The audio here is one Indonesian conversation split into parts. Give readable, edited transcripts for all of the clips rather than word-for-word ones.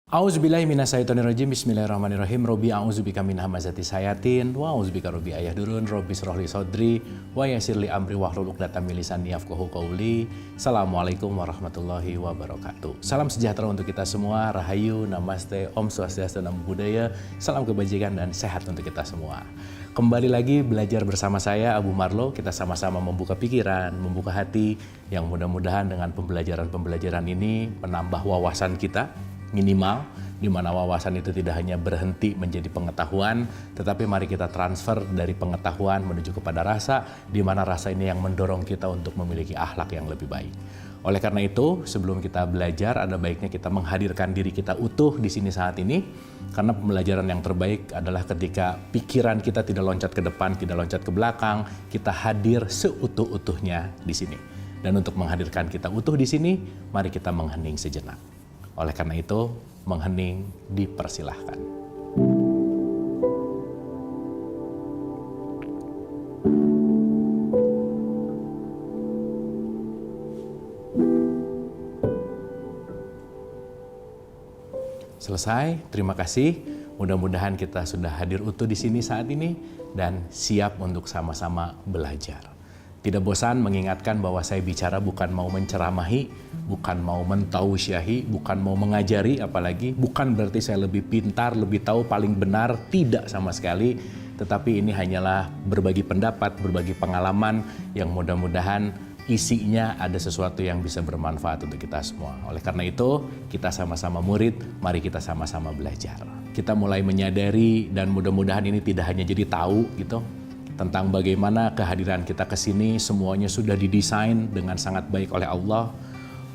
A'udzubillahi minasyaitonirrajim. Bismillahirrahmanirrahim. Robbi a'udzubika min hamazati sayatin wa a'udzubika robbi ayahdurun. Robbi shrahli sadri wa yassirli amri wahlul 'uqdatam min lisani yafqahu qawli. Assalamualaikum warahmatullahi wabarakatuh. Salam sejahtera untuk kita semua. Rahayu, namaste, Om Swastiastu, Namo Buddhaya. Salam kebajikan dan sehat untuk kita semua. Kembali lagi belajar bersama saya Abu Marlo. Kita sama-sama membuka pikiran, membuka hati, yang mudah-mudahan dengan pembelajaran-pembelajaran ini menambah wawasan kita minimal, di mana wawasan itu tidak hanya berhenti menjadi pengetahuan, tetapi mari kita transfer dari pengetahuan menuju kepada rasa, di mana rasa ini yang mendorong kita untuk memiliki akhlak yang lebih baik. Oleh karena itu, sebelum kita belajar, ada baiknya kita menghadirkan diri kita utuh di sini saat ini, karena pembelajaran yang terbaik adalah ketika pikiran kita tidak loncat ke depan, tidak loncat ke belakang, kita hadir seutuh-utuhnya di sini. Dan untuk menghadirkan kita utuh di sini, mari kita menghening sejenak. Oleh karena itu, menghening dipersilahkan. Selesai, terima kasih. Mudah-mudahan kita sudah hadir utuh di sini saat ini dan siap untuk sama-sama belajar. Tidak bosan mengingatkan bahwa saya bicara bukan mau menceramahi, bukan mau mentausiahi, bukan mau mengajari, apalagi bukan berarti saya lebih pintar, lebih tahu, paling benar, tidak sama sekali. Tetapi ini hanyalah berbagi pendapat, berbagi pengalaman yang mudah-mudahan isinya ada sesuatu yang bisa bermanfaat untuk kita semua. Oleh karena itu, kita sama-sama murid, mari kita sama-sama belajar. Kita mulai menyadari dan mudah-mudahan ini tidak hanya jadi tahu gitu, tentang bagaimana kehadiran kita ke sini semuanya sudah didesain dengan sangat baik oleh Allah.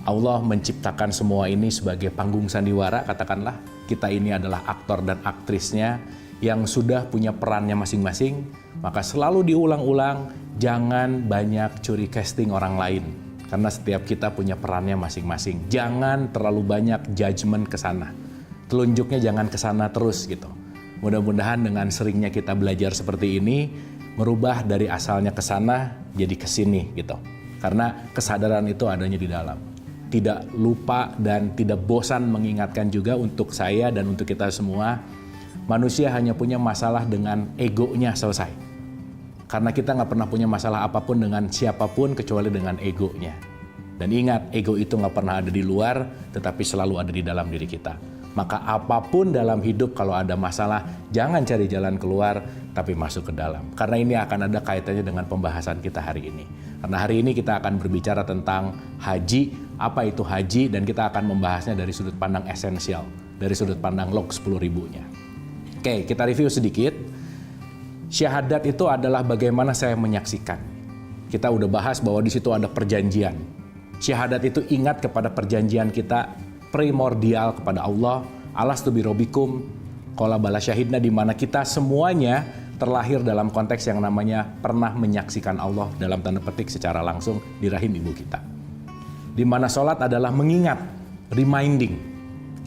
Allah menciptakan semua ini sebagai panggung sandiwara, katakanlah. Kita ini adalah aktor dan aktrisnya yang sudah punya perannya masing-masing. Maka selalu diulang-ulang, jangan banyak curi casting orang lain. Karena setiap kita punya perannya masing-masing. Jangan terlalu banyak judgement ke sana. Telunjuknya jangan ke sana terus gitu. Mudah-mudahan dengan seringnya kita belajar seperti ini, merubah dari asalnya ke sana jadi ke sini gitu. Karena kesadaran itu adanya di dalam. Tidak lupa dan tidak bosan mengingatkan juga untuk saya dan untuk kita semua, manusia hanya punya masalah dengan egonya selesai. Karena kita nggak pernah punya masalah apapun dengan siapapun kecuali dengan egonya. Dan ingat, ego itu nggak pernah ada di luar, tetapi selalu ada di dalam diri kita. Maka apapun dalam hidup kalau ada masalah, jangan cari jalan keluar, tapi masuk ke dalam. Karena ini akan ada kaitannya dengan pembahasan kita hari ini. Karena hari ini kita akan berbicara tentang haji, apa itu haji, dan kita akan membahasnya dari sudut pandang esensial, dari sudut pandang log 10.000-nya. Oke, kita review sedikit. Syahadat itu adalah bagaimana saya menyaksikan. Kita udah bahas bahwa di situ ada perjanjian. Syahadat itu ingat kepada perjanjian kita primordial kepada Allah, alastu birabbikum, qala bala syahidna, di mana kita semuanya terlahir dalam konteks yang namanya pernah menyaksikan Allah dalam tanda petik secara langsung di rahim ibu kita. Di mana sholat adalah mengingat, reminding.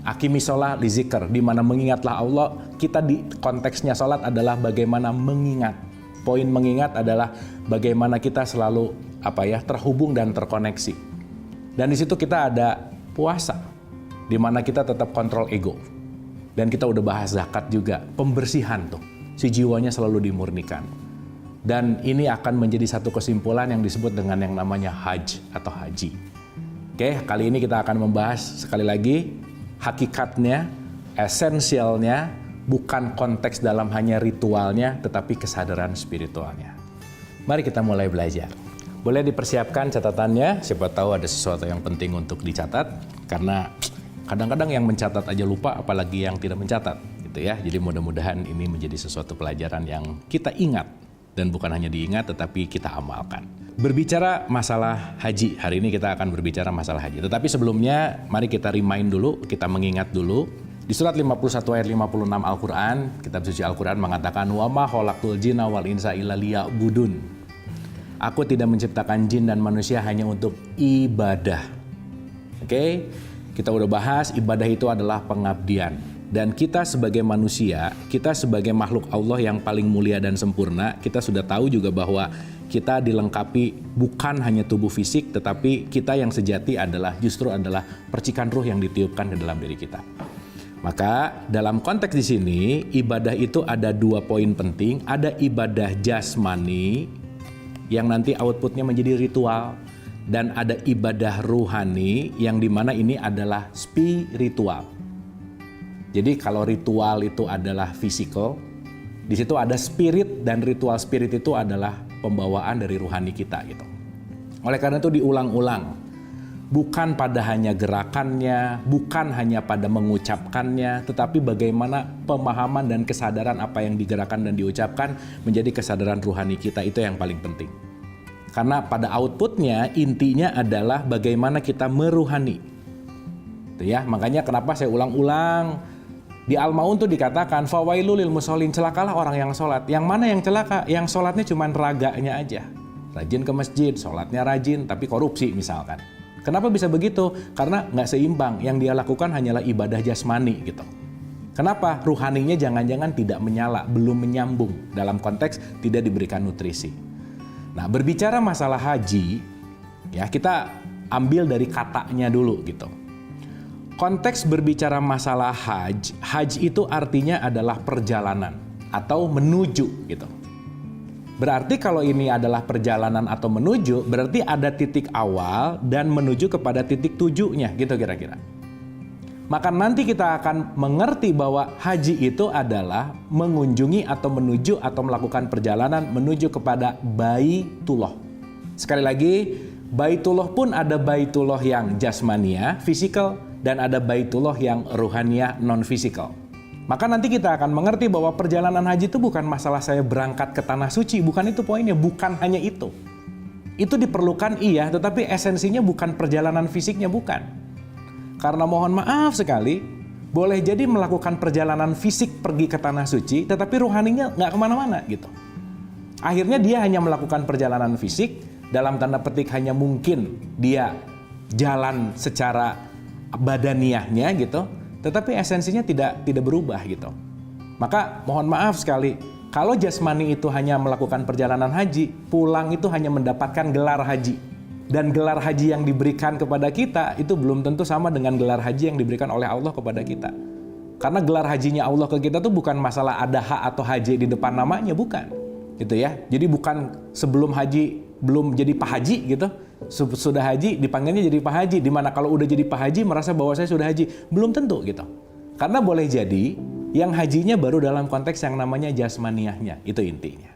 Akimi sholat li zikr, di mana mengingatlah Allah. Kita di konteksnya sholat adalah bagaimana mengingat. Poin mengingat adalah bagaimana kita selalu terhubung dan terkoneksi. Dan di situ kita ada puasa, di mana kita tetap kontrol ego. Dan kita udah bahas zakat juga, pembersihan tuh. Si jiwanya selalu dimurnikan. Dan ini akan menjadi satu kesimpulan yang disebut dengan yang namanya hajj atau haji. Oke, kali ini kita akan membahas sekali lagi hakikatnya, esensialnya, bukan konteks dalam hanya ritualnya, tetapi kesadaran spiritualnya. Mari kita mulai belajar. Boleh dipersiapkan catatannya, siapa tahu ada sesuatu yang penting untuk dicatat, karena kadang-kadang yang mencatat aja lupa, apalagi yang tidak mencatat, gitu ya. Jadi mudah-mudahan ini menjadi sesuatu pelajaran yang kita ingat, dan bukan hanya diingat, tetapi kita amalkan. Berbicara masalah haji, hari ini kita akan berbicara masalah haji. Tetapi sebelumnya, mari kita remind dulu, kita mengingat dulu. Di surat 51 ayat 56 Al-Quran, kitab suci Al-Quran mengatakan, wa ma khalaqtul jinna wal insa illa liya'budun. Aku tidak menciptakan jin dan manusia hanya untuk ibadah. Oke? Kita udah bahas ibadah itu adalah pengabdian. Dan kita sebagai manusia, kita sebagai makhluk Allah yang paling mulia dan sempurna, kita sudah tahu juga bahwa kita dilengkapi bukan hanya tubuh fisik, tetapi kita yang sejati justru adalah percikan ruh yang ditiupkan ke dalam diri kita. Maka dalam konteks di sini, ibadah itu ada 2 poin penting. Ada ibadah jasmani yang nanti outputnya menjadi ritual. Dan ada ibadah ruhani yang dimana ini adalah spiritual. Jadi kalau ritual itu adalah physical, di situ ada spirit, dan ritual spirit itu adalah pembawaan dari ruhani kita gitu. Oleh karena itu diulang-ulang. Bukan pada hanya gerakannya, bukan hanya pada mengucapkannya, tetapi bagaimana pemahaman dan kesadaran apa yang digerakkan dan diucapkan menjadi kesadaran ruhani kita, itu yang paling penting. Karena pada outputnya intinya adalah bagaimana kita meruhani. Itu ya, makanya kenapa saya ulang-ulang. Di Al-Maun tuh dikatakan fawailul lil musholin, celakalah orang yang sholat. Yang mana yang celaka? Yang sholatnya cuma raganya aja. Rajin ke masjid, sholatnya rajin, tapi korupsi misalkan. Kenapa bisa begitu? Karena nggak seimbang. Yang dia lakukan hanyalah ibadah jasmani gitu. Kenapa? Ruhaninya jangan-jangan tidak menyala, belum menyambung. Dalam konteks tidak diberikan nutrisi. Nah, berbicara masalah haji, ya kita ambil dari katanya dulu gitu. Konteks berbicara masalah haji itu artinya adalah perjalanan atau menuju gitu. Berarti kalau ini adalah perjalanan atau menuju, berarti ada titik awal dan menuju kepada titik tujuhnya gitu kira-kira. Maka nanti kita akan mengerti bahwa haji itu adalah mengunjungi atau menuju atau melakukan perjalanan menuju kepada Baitullah. Sekali lagi, Baitullah pun ada Baitullah yang jasmania, fisikal, dan ada Baitullah yang ruhania, non-fisikal. Maka nanti kita akan mengerti bahwa perjalanan haji itu bukan masalah saya berangkat ke tanah suci, bukan itu poinnya, bukan hanya itu. Itu diperlukan iya, tetapi esensinya bukan perjalanan fisiknya, bukan. Karena mohon maaf sekali, boleh jadi melakukan perjalanan fisik pergi ke tanah suci, tetapi ruhaninya nggak kemana-mana gitu. Akhirnya dia hanya melakukan perjalanan fisik, dalam tanda petik hanya mungkin dia jalan secara badaniahnya gitu, tetapi esensinya tidak berubah gitu. Maka mohon maaf sekali, kalau jasmani itu hanya melakukan perjalanan haji, pulang itu hanya mendapatkan gelar haji. Dan gelar haji yang diberikan kepada kita itu belum tentu sama dengan gelar haji yang diberikan oleh Allah kepada kita. Karena gelar hajinya Allah ke kita tuh bukan masalah ada hak atau haji di depan namanya, bukan. Gitu ya. Jadi bukan sebelum haji belum jadi Pak Haji gitu. Sudah haji dipanggilnya jadi Pak Haji, dimana kalau udah jadi Pak Haji merasa bahwa saya sudah haji. Belum tentu gitu. Karena boleh jadi yang hajinya baru dalam konteks yang namanya jasmaniahnya. Itu intinya.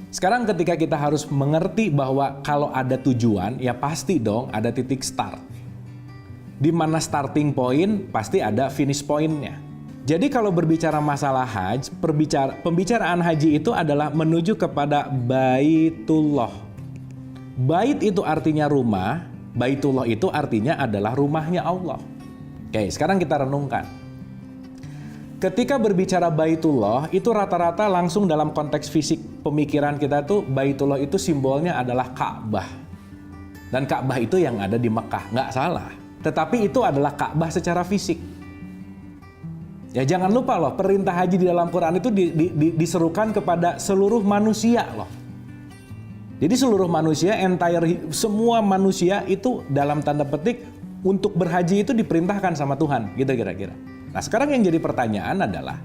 Sekarang ketika kita harus mengerti bahwa kalau ada tujuan, ya pasti dong ada titik start. Di mana starting point, pasti ada finish point-nya. Jadi kalau berbicara masalah haji, pembicaraan haji itu adalah menuju kepada Baitullah. Bait itu artinya rumah, Baitullah itu artinya adalah rumahnya Allah. Oke, sekarang kita renungkan. Ketika berbicara Baitullah, itu rata-rata langsung dalam konteks fisik pemikiran kita tuh Baitullah itu simbolnya adalah Ka'bah. Dan Ka'bah itu yang ada di Mekah, nggak salah. Tetapi itu adalah Ka'bah secara fisik. Ya jangan lupa loh, perintah haji di dalam Quran itu diserukan kepada seluruh manusia loh. Jadi seluruh manusia, semua manusia itu dalam tanda petik untuk berhaji itu diperintahkan sama Tuhan, gitu kira-kira. Nah sekarang yang jadi pertanyaan adalah,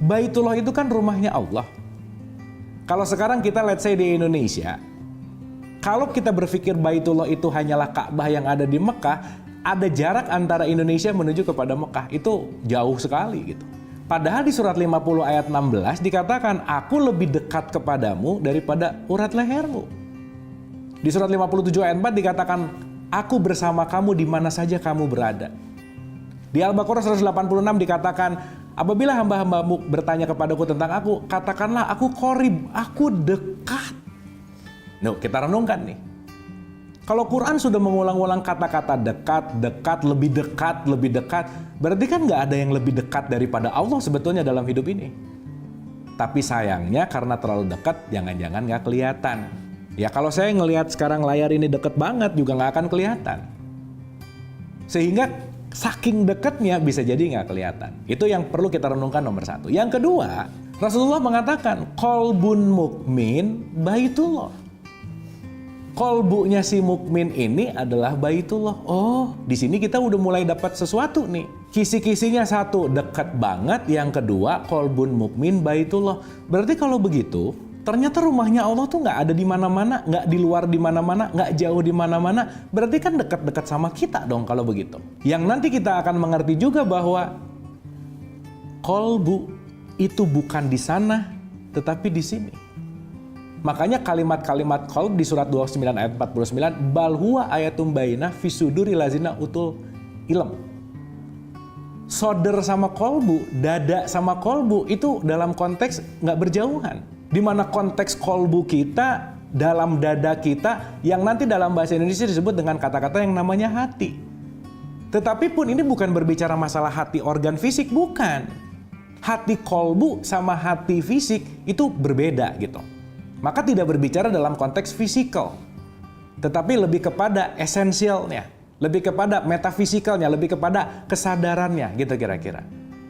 Baitullah itu kan rumahnya Allah. Kalau sekarang kita let's say di Indonesia, kalau kita berpikir Baitullah itu hanyalah Ka'bah yang ada di Mekah, ada jarak antara Indonesia menuju kepada Mekah, itu jauh sekali gitu. Padahal di surat 50 ayat 16 dikatakan, aku lebih dekat kepadamu daripada urat lehermu. Di surat 57 ayat 4 dikatakan, aku bersama kamu di mana saja kamu berada. Di Al-Baqarah 186 dikatakan, apabila hamba-hambamu bertanya kepadaku tentang aku, katakanlah aku qorib, aku dekat. Nah, kita renungkan nih. Kalau Quran sudah mengulang-ulang kata-kata dekat, lebih dekat, berarti kan nggak ada yang lebih dekat daripada Allah sebetulnya dalam hidup ini. Tapi sayangnya karena terlalu dekat, jangan-jangan nggak kelihatan. Ya kalau saya ngelihat sekarang layar ini deket banget juga nggak akan kelihatan. Sehingga saking dekatnya bisa jadi nggak kelihatan. Itu yang perlu kita renungkan nomor satu. Yang kedua, Rasulullah mengatakan qalbun mukmin Baitullah. Qalbunya si mukmin ini adalah Baitullah. Oh, di sini kita udah mulai dapat sesuatu nih. Kisi-kisinya satu, dekat banget. Yang kedua, kolbun mukmin baitullah. Berarti kalau begitu, ternyata rumahnya Allah tuh nggak ada di mana-mana, nggak di luar di mana-mana, nggak jauh di mana-mana. Berarti kan dekat-dekat sama kita dong kalau begitu. Yang nanti kita akan mengerti juga bahwa kolbu itu bukan di sana, tetapi di sini. Makanya kalimat-kalimat kolb di surat 29 ayat 49, bal huwa ayatum bainah fi suduri lazina utul ilm. Soder sama kolbu, dada sama kolbu itu dalam konteks nggak berjauhan. Di mana konteks kolbu kita dalam dada kita yang nanti dalam bahasa Indonesia disebut dengan kata-kata yang namanya hati. Tetapi pun ini bukan berbicara masalah hati organ fisik, bukan. Hati kolbu sama hati fisik itu berbeda gitu. Maka tidak berbicara dalam konteks fisikal, tetapi lebih kepada esensialnya, lebih kepada metafisikalnya, lebih kepada kesadarannya gitu kira-kira.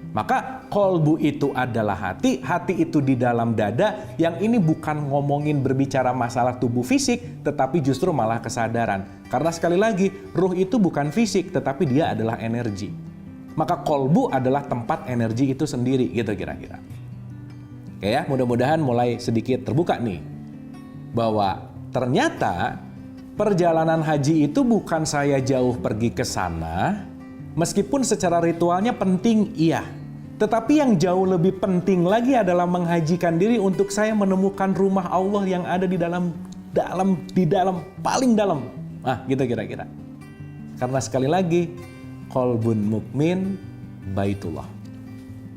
Maka kolbu itu adalah hati, hati itu di dalam dada, yang ini bukan ngomongin berbicara masalah tubuh fisik, tetapi justru malah kesadaran. Karena sekali lagi, ruh itu bukan fisik, tetapi dia adalah energi. Maka kolbu adalah tempat energi itu sendiri gitu kira-kira. Oke ya, mudah-mudahan mulai sedikit terbuka nih, bahwa ternyata perjalanan haji itu bukan saya jauh pergi ke sana, meskipun secara ritualnya penting, iya. Tetapi yang jauh lebih penting lagi adalah menghajikan diri untuk saya menemukan rumah Allah yang ada di dalam, paling dalam. Ah, gitu kira-kira. Karena sekali lagi, kolbun mukmin baitullah.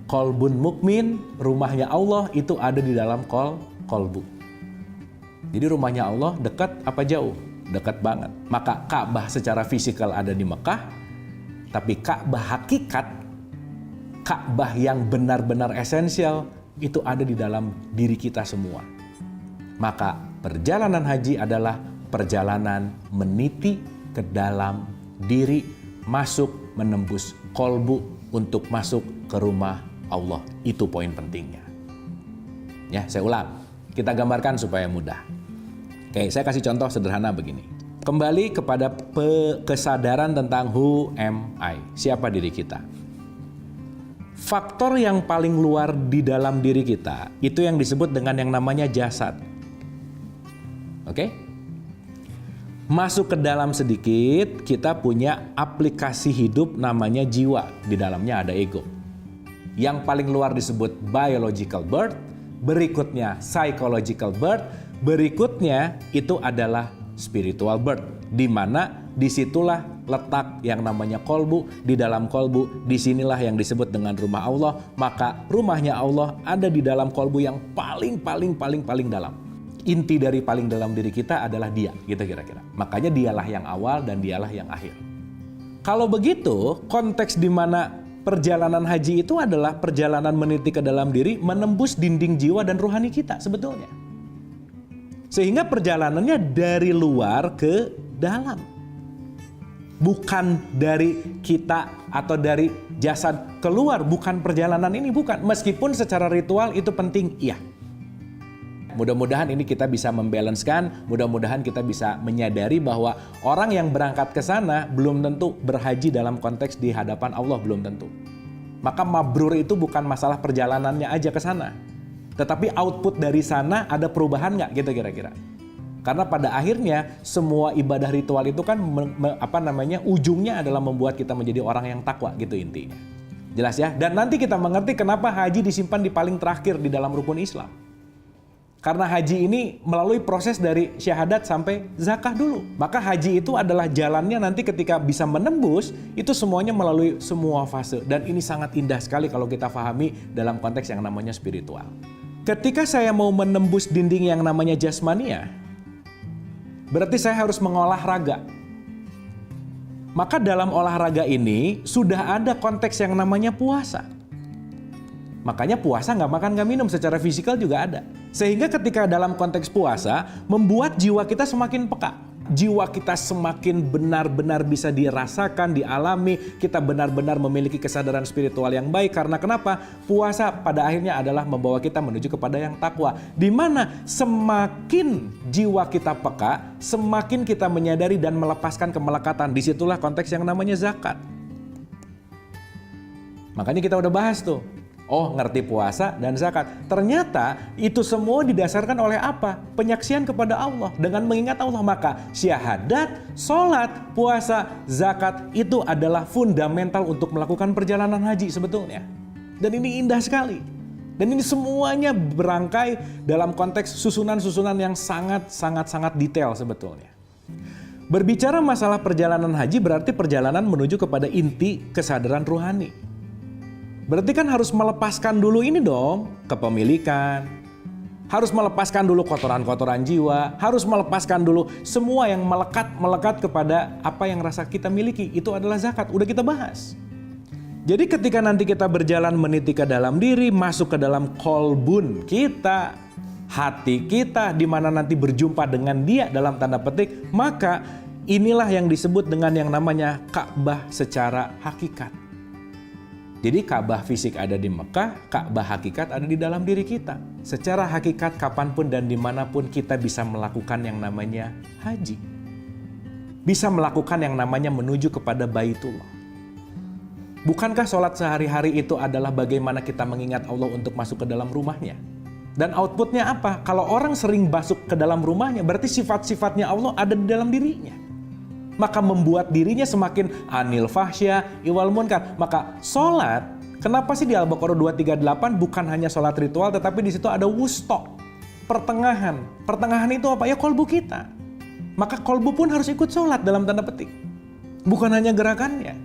Kolbun mukmin, rumahnya Allah itu ada di dalam kolbu. Jadi rumahnya Allah dekat apa jauh? Dekat banget. Maka Ka'bah secara fisikal ada di Mekah, tapi Ka'bah hakikat, Ka'bah yang benar-benar esensial itu ada di dalam diri kita semua. Maka perjalanan haji adalah perjalanan meniti ke dalam diri, masuk menembus kolbu untuk masuk ke rumah Allah. Itu poin pentingnya. Ya, saya ulang. Kita gambarkan supaya mudah. Oke, saya kasih contoh sederhana begini. Kembali kepada kesadaran tentang who am I? Siapa diri kita? Faktor yang paling luar di dalam diri kita, itu yang disebut dengan yang namanya jasad. Oke? Masuk ke dalam sedikit, kita punya aplikasi hidup namanya jiwa. Di dalamnya ada ego. Yang paling luar disebut biological birth, berikutnya psychological birth, berikutnya itu adalah spiritual birth, di mana disitulah letak yang namanya kolbu. Di dalam kolbu, disinilah yang disebut dengan rumah Allah. Maka rumahnya Allah ada di dalam kolbu yang paling dalam. Inti dari paling dalam diri kita adalah dia, gitu kira-kira. Makanya dialah yang awal dan dialah yang akhir. Kalau begitu, konteks di mana perjalanan haji itu adalah perjalanan meniti ke dalam diri, menembus dinding jiwa dan rohani kita sebetulnya. Sehingga perjalanannya dari luar ke dalam. Bukan dari kita atau dari jasad keluar, bukan perjalanan ini, bukan. Meskipun secara ritual itu penting, iya. Mudah-mudahan ini kita bisa membalancekan, mudah-mudahan kita bisa menyadari bahwa orang yang berangkat ke sana belum tentu berhaji dalam konteks di hadapan Allah, belum tentu. Maka mabrur itu bukan masalah perjalanannya aja ke sana, tetapi output dari sana ada perubahan nggak gitu kira-kira. Karena pada akhirnya semua ibadah ritual itu kan ujungnya adalah membuat kita menjadi orang yang takwa gitu intinya. Jelas ya? Dan nanti kita mengerti kenapa haji disimpan di paling terakhir di dalam rukun Islam. Karena haji ini melalui proses dari syahadat sampai zakah dulu. Maka haji itu adalah jalannya nanti ketika bisa menembus, itu semuanya melalui semua fase. Dan ini sangat indah sekali kalau kita pahami dalam konteks yang namanya spiritual. Ketika saya mau menembus dinding yang namanya jasmania, berarti saya harus mengolah raga. Maka dalam olahraga ini sudah ada konteks yang namanya puasa. Makanya puasa nggak makan nggak minum, secara fisikal juga ada. Sehingga ketika dalam konteks puasa, membuat jiwa kita semakin peka. Jiwa kita semakin benar-benar bisa dirasakan, dialami. Kita benar-benar memiliki kesadaran spiritual yang baik. Karena kenapa? Puasa pada akhirnya adalah membawa kita menuju kepada yang takwa. Di mana semakin jiwa kita peka, semakin kita menyadari dan melepaskan kemelekatan. Disitulah konteks yang namanya zakat. Makanya kita udah bahas tuh. Oh, ngerti puasa dan zakat. Ternyata itu semua didasarkan oleh apa? Penyaksian kepada Allah. Dengan mengingat Allah, maka syahadat, sholat, puasa, zakat itu adalah fundamental untuk melakukan perjalanan haji sebetulnya. Dan ini indah sekali. Dan ini semuanya berangkai dalam konteks susunan-susunan yang sangat detail sebetulnya. Berbicara masalah perjalanan haji berarti perjalanan menuju kepada inti kesadaran ruhani. Berarti kan harus melepaskan dulu ini dong, kepemilikan. Harus melepaskan dulu kotoran-kotoran jiwa. Harus melepaskan dulu semua yang melekat kepada apa yang rasa kita miliki. Itu adalah zakat, udah kita bahas. Jadi ketika nanti kita berjalan meniti ke dalam diri, masuk ke dalam kolbun kita, hati kita, di mana nanti berjumpa dengan dia dalam tanda petik, maka inilah yang disebut dengan yang namanya Ka'bah secara hakikat. Jadi Ka'bah fisik ada di Mekah, Ka'bah hakikat ada di dalam diri kita. Secara hakikat kapanpun dan dimanapun kita bisa melakukan yang namanya haji. Bisa melakukan yang namanya menuju kepada Baitullah. Bukankah sholat sehari-hari itu adalah bagaimana kita mengingat Allah untuk masuk ke dalam rumahnya? Dan outputnya apa? Kalau orang sering masuk ke dalam rumahnya, berarti sifat-sifatnya Allah ada di dalam dirinya. Maka membuat dirinya semakin anil fahsya, iwal munkar. Maka sholat, kenapa sih di Al-Baqarah 238 bukan hanya sholat ritual, tetapi di situ ada wusto, pertengahan. Pertengahan itu apa? Ya kolbu kita. Maka kolbu pun harus ikut sholat dalam tanda petik. Bukan hanya gerakannya.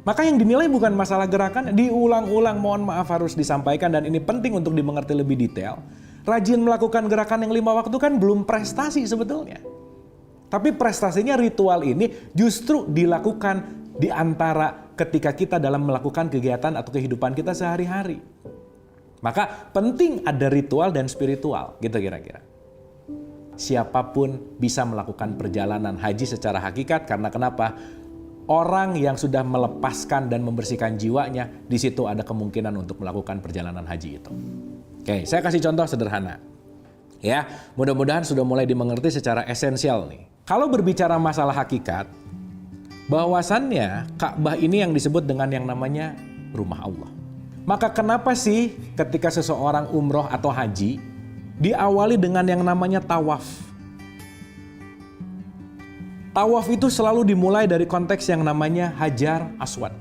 Maka yang dinilai bukan masalah gerakan, diulang-ulang, mohon maaf harus disampaikan dan ini penting untuk dimengerti lebih detail. Rajin melakukan gerakan yang 5 waktu kan belum prestasi sebetulnya. Tapi prestasinya ritual ini justru dilakukan di antara ketika kita dalam melakukan kegiatan atau kehidupan kita sehari-hari. Maka penting ada ritual dan spiritual, gitu kira-kira. Siapapun bisa melakukan perjalanan haji secara hakikat karena kenapa? Orang yang sudah melepaskan dan membersihkan jiwanya, di situ ada kemungkinan untuk melakukan perjalanan haji itu. Oke, saya kasih contoh sederhana. Ya, mudah-mudahan sudah mulai dimengerti secara esensial nih. Kalau berbicara masalah hakikat, bahwasannya Ka'bah ini yang disebut dengan yang namanya rumah Allah. Maka kenapa sih ketika seseorang umroh atau haji, diawali dengan yang namanya tawaf? Tawaf itu selalu dimulai dari konteks yang namanya Hajar Aswad.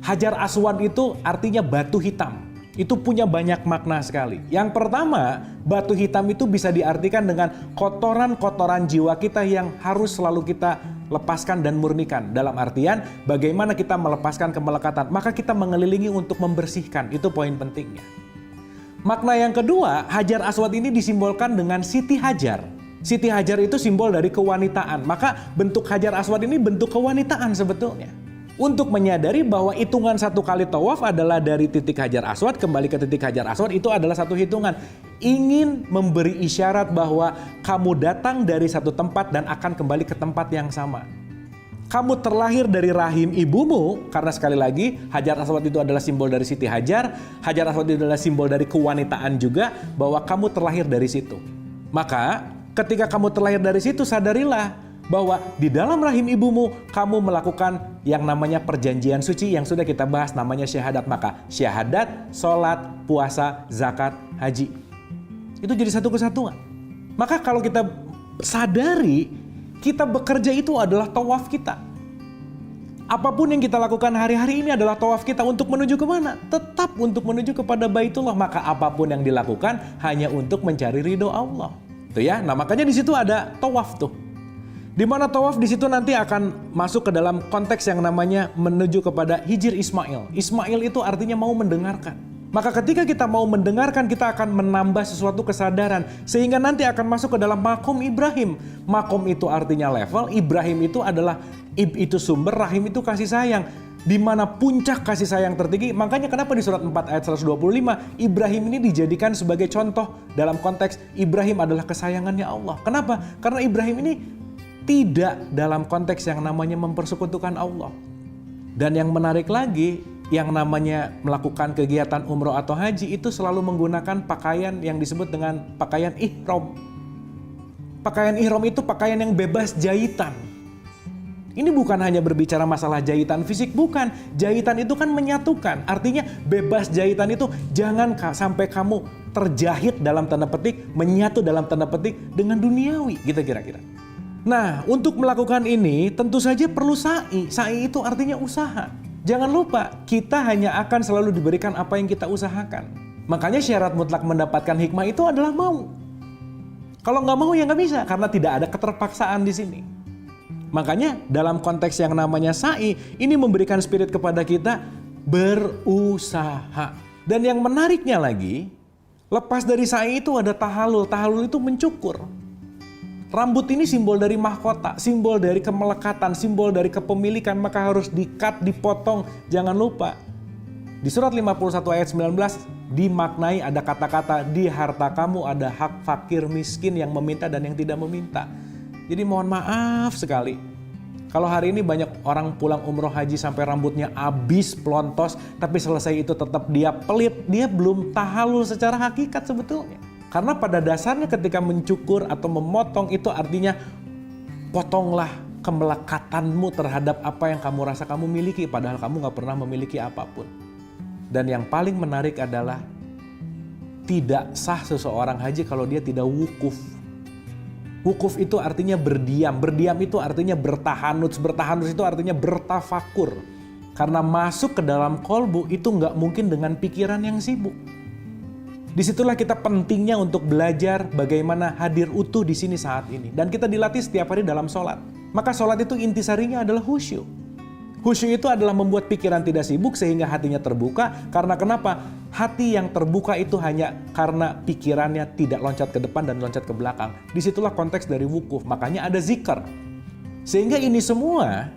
Hajar Aswad itu artinya batu hitam. Itu punya banyak makna sekali. Yang pertama, batu hitam itu bisa diartikan dengan kotoran-kotoran jiwa kita yang harus selalu kita lepaskan dan murnikan. Dalam artian, bagaimana kita melepaskan kemelekatan. Maka kita mengelilingi untuk membersihkan. Itu poin pentingnya. Makna yang kedua, Hajar Aswad ini disimbolkan dengan Siti Hajar. Siti Hajar itu simbol dari kewanitaan. Maka bentuk Hajar Aswad ini bentuk kewanitaan sebetulnya. Untuk menyadari bahwa hitungan 1 kali tawaf adalah dari titik Hajar Aswad kembali ke titik Hajar Aswad itu adalah satu hitungan. Ingin memberi isyarat bahwa kamu datang dari satu tempat dan akan kembali ke tempat yang sama. Kamu terlahir dari rahim ibumu, karena sekali lagi Hajar Aswad itu adalah simbol dari Siti Hajar. Hajar Aswad itu adalah simbol dari kewanitaan juga, bahwa kamu terlahir dari situ. Maka ketika kamu terlahir dari situ, sadarilah bahwa di dalam rahim ibumu kamu melakukan yang namanya perjanjian suci yang sudah kita bahas namanya syahadat. Maka syahadat, sholat, puasa, zakat, haji. Itu jadi satu kesatuan. Maka kalau kita sadari, kita bekerja itu adalah tawaf kita. Apapun yang kita lakukan hari-hari ini adalah tawaf kita untuk menuju kemana? Tetap untuk menuju kepada Baitullah. Maka apapun yang dilakukan hanya untuk mencari ridho Allah. Tuh ya, nah makanya di situ ada tawaf tuh. Di mana tawaf di situ nanti akan masuk ke dalam konteks yang namanya menuju kepada hijir Ismail. Ismail itu artinya mau mendengarkan. Maka ketika kita mau mendengarkan, kita akan menambah sesuatu kesadaran. Sehingga nanti akan masuk ke dalam makom Ibrahim. Makom itu artinya level, Ibrahim itu adalah itu sumber, rahim itu kasih sayang. Di mana puncak kasih sayang tertinggi. Makanya kenapa di surat 4 ayat 125, Ibrahim ini dijadikan sebagai contoh dalam konteks Ibrahim adalah kesayangannya Allah. Kenapa? Karena Ibrahim ini tidak dalam konteks yang namanya mempersekutukan Allah. Dan yang menarik lagi, yang namanya melakukan kegiatan umroh atau haji itu selalu menggunakan pakaian yang disebut dengan pakaian ihram. Pakaian ihram itu pakaian yang bebas jahitan. Ini bukan hanya berbicara masalah jahitan fisik, bukan. Jahitan itu kan menyatukan. Artinya bebas jahitan itu jangan sampai kamu terjahit dalam tanda petik, menyatu dalam tanda petik dengan duniawi gitu kira-kira. Nah, untuk melakukan ini tentu saja perlu sa'i. Sa'i itu artinya usaha. Jangan lupa, kita hanya akan selalu diberikan apa yang kita usahakan. Makanya syarat mutlak mendapatkan hikmah itu adalah mau. Kalau nggak mau ya nggak bisa, karena tidak ada keterpaksaan di sini. Makanya dalam konteks yang namanya sa'i, ini memberikan spirit kepada kita berusaha. Dan yang menariknya lagi, lepas dari sa'i itu ada tahalul. Tahalul itu mencukur. Rambut ini simbol dari mahkota, simbol dari kemelekatan, simbol dari kepemilikan, maka harus di-cut, dipotong. Jangan lupa, di surat 51 ayat 19 dimaknai ada kata-kata, di harta kamu ada hak fakir miskin yang meminta dan yang tidak meminta. Jadi mohon maaf sekali, kalau hari ini banyak orang pulang umroh haji sampai rambutnya habis pelontos, tapi selesai itu tetap dia pelit, dia belum tahalul secara hakikat sebetulnya. Karena pada dasarnya ketika mencukur atau memotong itu artinya potonglah kemelekatanmu terhadap apa yang kamu rasa kamu miliki, padahal kamu gak pernah memiliki apapun. Dan yang paling menarik adalah tidak sah seseorang haji kalau dia tidak wukuf. Wukuf itu artinya berdiam. Berdiam itu artinya bertahanuts. Bertahanuts itu artinya bertafakur. Karena masuk ke dalam kolbu itu nggak mungkin dengan pikiran yang sibuk. Disitulah kita pentingnya untuk belajar bagaimana hadir utuh di sini saat ini. Dan kita dilatih setiap hari dalam sholat. Maka sholat itu intisarinya adalah khusyuk. Khusyuk itu adalah membuat pikiran tidak sibuk sehingga hatinya terbuka. Karena kenapa? Hati yang terbuka itu hanya karena pikirannya tidak loncat ke depan dan loncat ke belakang. Disitulah konteks dari wukuf. Makanya ada zikr. Sehingga ini semua,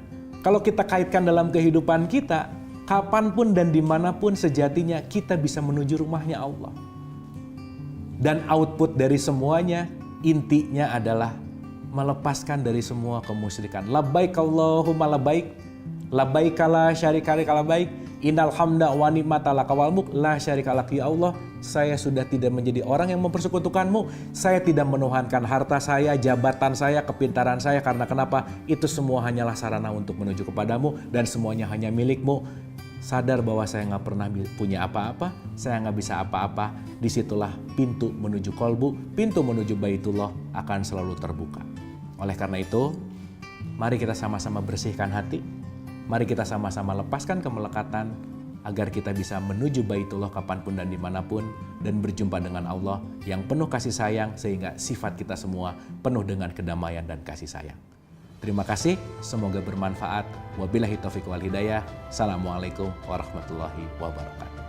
kalau kita kaitkan dalam kehidupan kita, kapanpun dan dimanapun sejatinya kita bisa menuju rumahnya Allah. Dan output dari semuanya, intinya adalah melepaskan dari semua kemusyrikan. Labbaik Allahumma labbaik. Labbaik la syarika laka labbaik. Innal hamda wa ni'mata laka wal mulk la syarika lak. Ya Allah, saya sudah tidak menjadi orang yang mempersekutukanmu. Saya tidak menuhankan harta saya, jabatan saya, kepintaran saya. Karena kenapa? Itu semua hanyalah sarana untuk menuju kepadamu. Dan semuanya hanya milikmu. Sadar bahwa saya nggak pernah punya apa-apa. Saya nggak bisa apa-apa. Disitulah pintu menuju kolbu, pintu menuju Baitullah akan selalu terbuka. Oleh karena itu, mari kita sama-sama bersihkan hati. Mari kita sama-sama lepaskan kemelekatan agar kita bisa menuju Baitullah kapanpun dan dimanapun dan berjumpa dengan Allah yang penuh kasih sayang sehingga sifat kita semua penuh dengan kedamaian dan kasih sayang. Terima kasih, semoga bermanfaat. Wabillahi taufiq wal hidayah. Assalamualaikum warahmatullahi wabarakatuh.